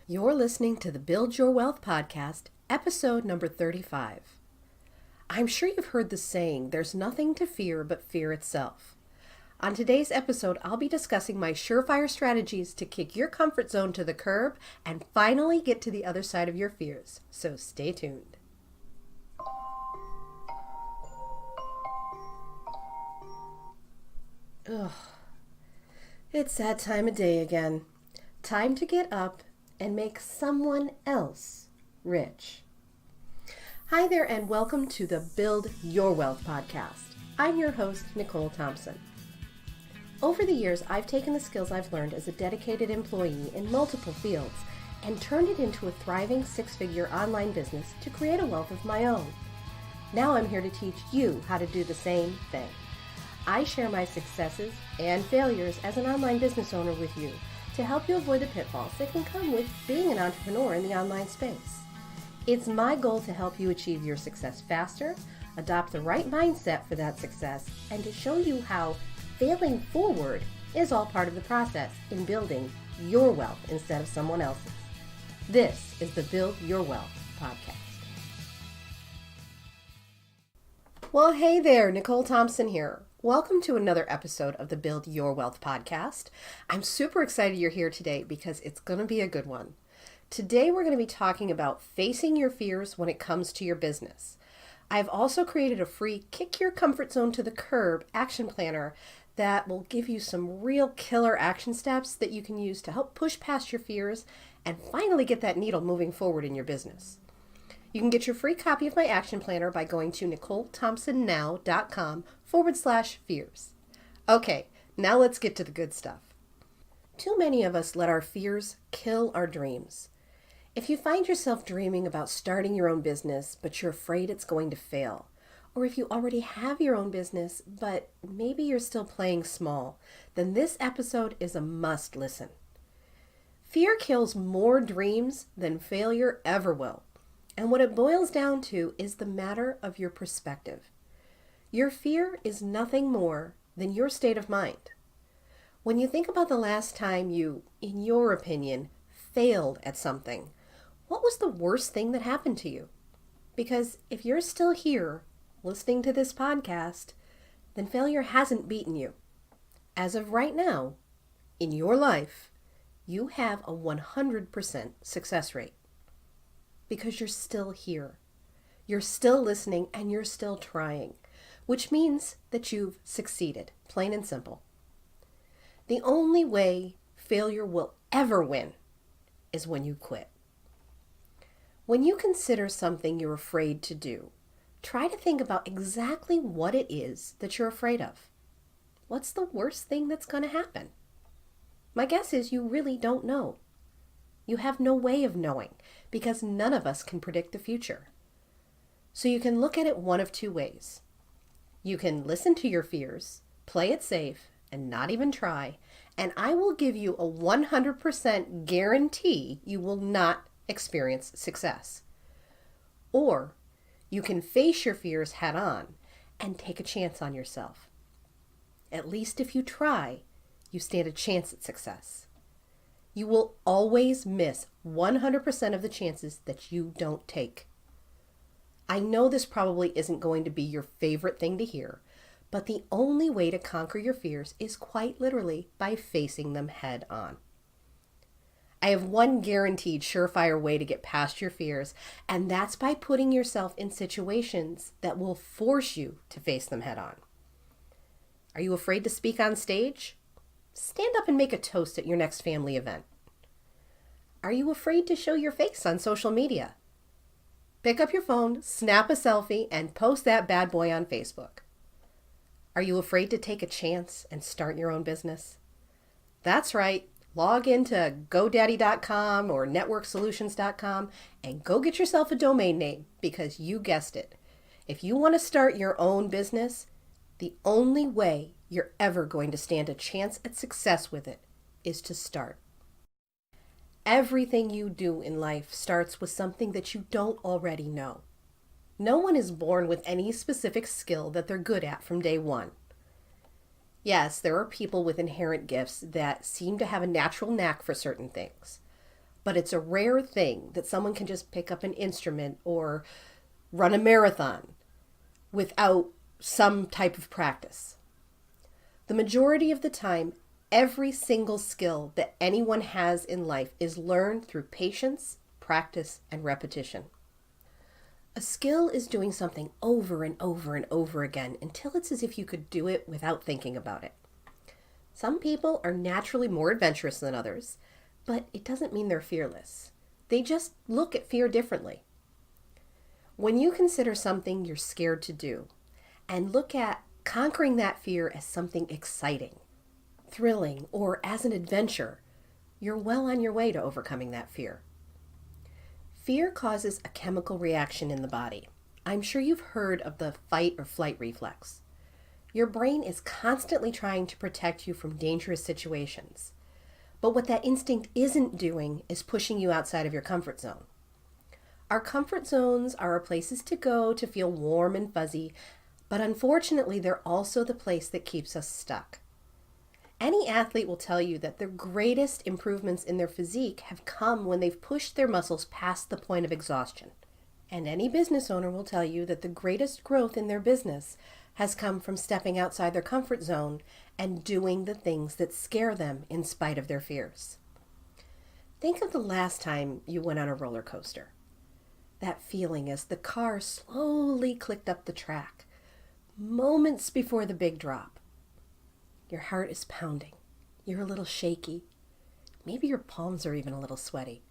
You're listening to the Build Your Wealth podcast, episode number 35. I'm sure you've heard the saying, there's nothing to fear but fear itself. On today's episode, I'll be discussing my surefire strategies to kick your comfort zone to the curb and finally get to the other side of your fears. So stay tuned. Ugh. It's that time of day again. Time to get up and make someone else rich. Hi there and welcome to the Build Your Wealth podcast. I'm your host, Nicole Thompson. Over the years, I've taken the skills I've learned as a dedicated employee in multiple fields and turned it into a thriving six-figure online business to create a wealth of my own. Now I'm here to teach you how to do the same thing. I share my successes and failures as an online business owner with you to help you avoid the pitfalls that can come with being an entrepreneur in the online space. It's my goal to help you achieve your success faster, adopt the right mindset for that success, and to show you how failing forward is all part of the process in building your wealth instead of someone else's. This is the Build Your Wealth podcast. Well, hey there, Nicole Thompson here. Welcome to another episode of the Build Your Wealth podcast. I'm super excited you're here today because it's going to be a good one. Today we're going to be talking about facing your fears when it comes to your business. I've also created a free Kick Your Comfort Zone to the Curb action planner that will give you some real killer action steps that you can use to help push past your fears and finally get that needle moving forward in your business. You can get your free copy of my action planner by going to NicoleThompsonNow.com/fears. Okay, now let's get to the good stuff. Too many of us let our fears kill our dreams. If you find yourself dreaming about starting your own business, but you're afraid it's going to fail, or if you already have your own business, but maybe you're still playing small, then this episode is a must listen. Fear kills more dreams than failure ever will. And what it boils down to is the matter of your perspective. Your fear is nothing more than your state of mind. When you think about the last time you, in your opinion, failed at something, what was the worst thing that happened to you? Because if you're still here listening to this podcast, then failure hasn't beaten you. As of right now, in your life, you have a 100% success rate. Because you're still here. You're still listening and you're still trying, which means that you've succeeded, plain and simple. The only way failure will ever win is when you quit. When you consider something you're afraid to do, try to think about exactly what it is that you're afraid of. What's the worst thing that's going to happen? My guess is you really don't know. You have no way of knowing because none of us can predict the future. So you can look at it one of two ways. You can listen to your fears, play it safe, and not even try, and I will give you a 100% guarantee you will not experience success. Or you can face your fears head on and take a chance on yourself. At least if you try, you stand a chance at success. You will always miss 100% of the chances that you don't take. I know this probably isn't going to be your favorite thing to hear, but the only way to conquer your fears is quite literally by facing them head on. I have one guaranteed surefire way to get past your fears, and that's by putting yourself in situations that will force you to face them head on. Are you afraid to speak on stage? Stand up and make a toast at your next family event. Are you afraid to show your face on social media? Pick up your phone, snap a selfie, and post that bad boy on Facebook. Are you afraid to take a chance and start your own business? That's right. Log into GoDaddy.com or NetworkSolutions.com and go get yourself a domain name because you guessed it. If you want to start your own business, the only way you're ever going to stand a chance at success with it is to start. Everything you do in life starts with something that you don't already know. No one is born with any specific skill that they're good at from day one. Yes, there are people with inherent gifts that seem to have a natural knack for certain things. but it's a rare thing that someone can just pick up an instrument or run a marathon without some type of practice. The majority of the time, every single skill that anyone has in life is learned through patience, practice, and repetition. A skill is doing something over and over and over again until it's as if you could do it without thinking about it. Some people are naturally more adventurous than others, but it doesn't mean they're fearless. They just look at fear differently. When you consider something you're scared to do and look at conquering that fear as something exciting, thrilling, or as an adventure, you're well on your way to overcoming that fear. Fear causes a chemical reaction in the body. I'm sure you've heard of the fight or flight reflex. Your brain is constantly trying to protect you from dangerous situations. But what that instinct isn't doing is pushing you outside of your comfort zone. Our comfort zones are our places to go to feel warm and fuzzy, but unfortunately, they're also the place that keeps us stuck. Any athlete will tell you that their greatest improvements in their physique have come when they've pushed their muscles past the point of exhaustion. And any business owner will tell you that the greatest growth in their business has come from stepping outside their comfort zone and doing the things that scare them in spite of their fears. Think of the last time you went on a roller coaster. That feeling as the car slowly clicked up the track, moments before the big drop. Your heart is pounding. You're a little shaky. Maybe your palms are even a little sweaty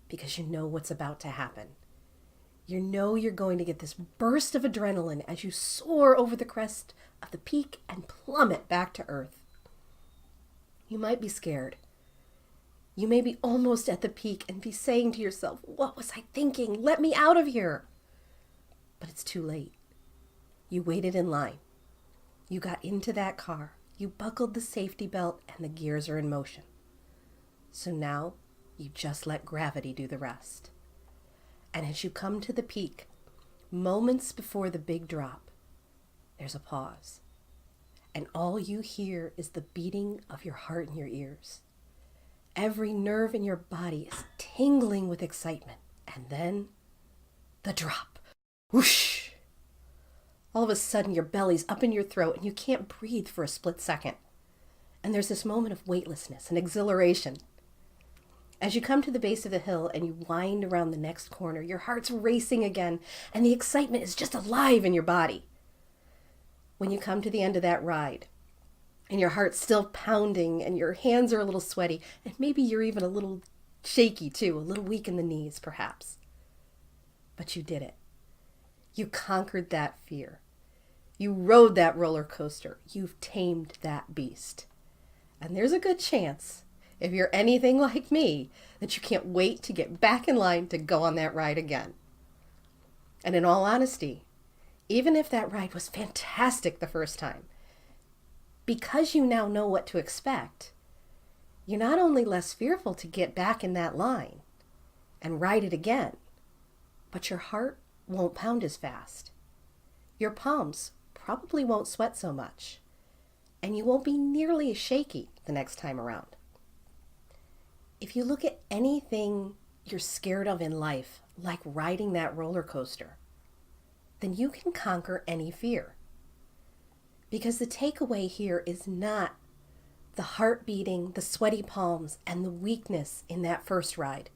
because you know what's about to happen. You know you're going to get this burst of adrenaline as you soar over the crest of the peak and plummet back to earth. You might be scared. You may be almost at the peak and be saying to yourself, "What was I thinking? Let me out of here." But it's too late. You waited in line. You got into that car. You buckled the safety belt and the gears are in motion. So now you just let gravity do the rest. And as you come to the peak, moments before the big drop, there's a pause. And all you hear is the beating of your heart in your ears. Every nerve in your body is tingling with excitement. And then the drop. Whoosh! All of a sudden, your belly's up in your throat and you can't breathe for a split second. And there's this moment of weightlessness and exhilaration. As you come to the base of the hill and you wind around the next corner, your heart's racing again and the excitement is just alive in your body. When you come to the end of that ride and your heart's still pounding and your hands are a little sweaty and maybe you're even a little shaky too, a little weak in the knees perhaps. But you did it. You conquered that fear. You rode that roller coaster. You've tamed that beast. And there's a good chance, if you're anything like me, that you can't wait to get back in line to go on that ride again. And in all honesty, even if that ride was fantastic the first time, because you now know what to expect, you're not only less fearful to get back in that line and ride it again, but your heart won't pound as fast. Your palms probably won't sweat so much, and you won't be nearly as shaky the next time around. If you look at anything you're scared of in life, like riding that roller coaster, then you can conquer any fear. Because the takeaway here is not the heart beating, the sweaty palms, and the weakness in that first ride.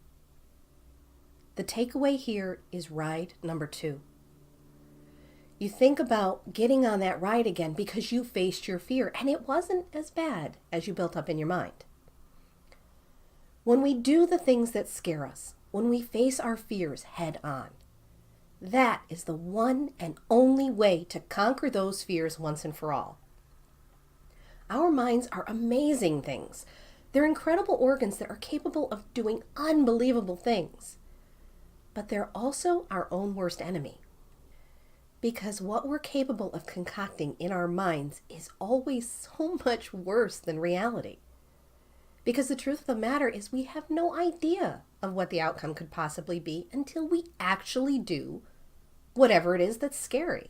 The takeaway here is ride number 2. You think about getting on that ride again because you faced your fear, and it wasn't as bad as you built up in your mind. When we do the things that scare us, when we face our fears head on, that is the one and only way to conquer those fears once and for all. Our minds are amazing things. They're incredible organs that are capable of doing unbelievable things. But they're also our own worst enemy. Because what we're capable of concocting in our minds is always so much worse than reality. Because the truth of the matter is we have no idea of what the outcome could possibly be until we actually do whatever it is that's scary.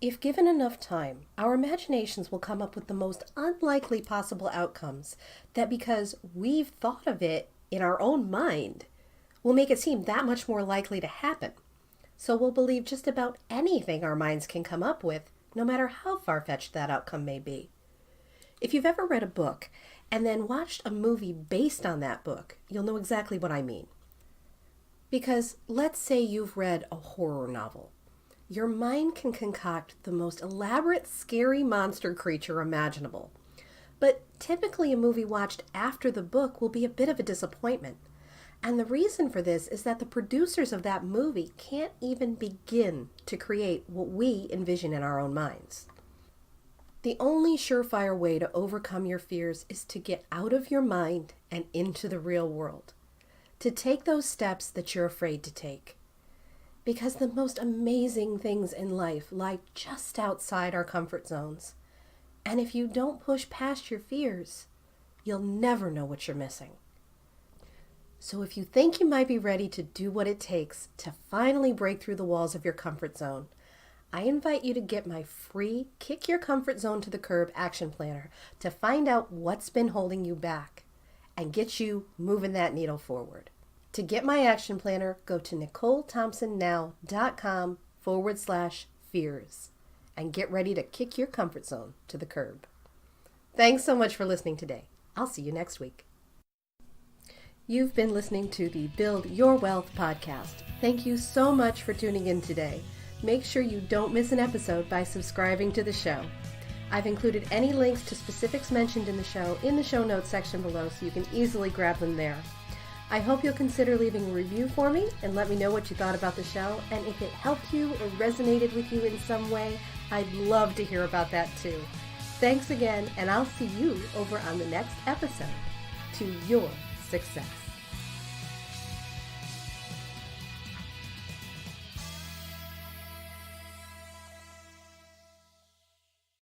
If given enough time, our imaginations will come up with the most unlikely possible outcomes that because we've thought of it in our own mind will make it seem that much more likely to happen. So we'll believe just about anything our minds can come up with, no matter how far-fetched that outcome may be. If you've ever read a book and then watched a movie based on that book, you'll know exactly what I mean. Because let's say you've read a horror novel. Your mind can concoct the most elaborate, scary monster creature imaginable. But typically a movie watched after the book will be a bit of a disappointment. And the reason for this is that the producers of that movie can't even begin to create what we envision in our own minds. The only surefire way to overcome your fears is to get out of your mind and into the real world. To take those steps that you're afraid to take. Because the most amazing things in life lie just outside our comfort zones. And if you don't push past your fears, you'll never know what you're missing. So if you think you might be ready to do what it takes to finally break through the walls of your comfort zone, I invite you to get my free Kick Your Comfort Zone to the Curb action planner to find out what's been holding you back and get you moving that needle forward. To get my action planner, go to NicoleThompsonNow.com/fears and get ready to kick your comfort zone to the curb. Thanks so much for listening today. I'll see you next week. You've been listening to the Build Your Wealth podcast. Thank you so much for tuning in today. Make sure you don't miss an episode by subscribing to the show. I've included any links to specifics mentioned in the show notes section below so you can easily grab them there. I hope you'll consider leaving a review for me and let me know what you thought about the show. And if it helped you or resonated with you in some way, I'd love to hear about that too. Thanks again, and I'll see you over on the next episode. To your success.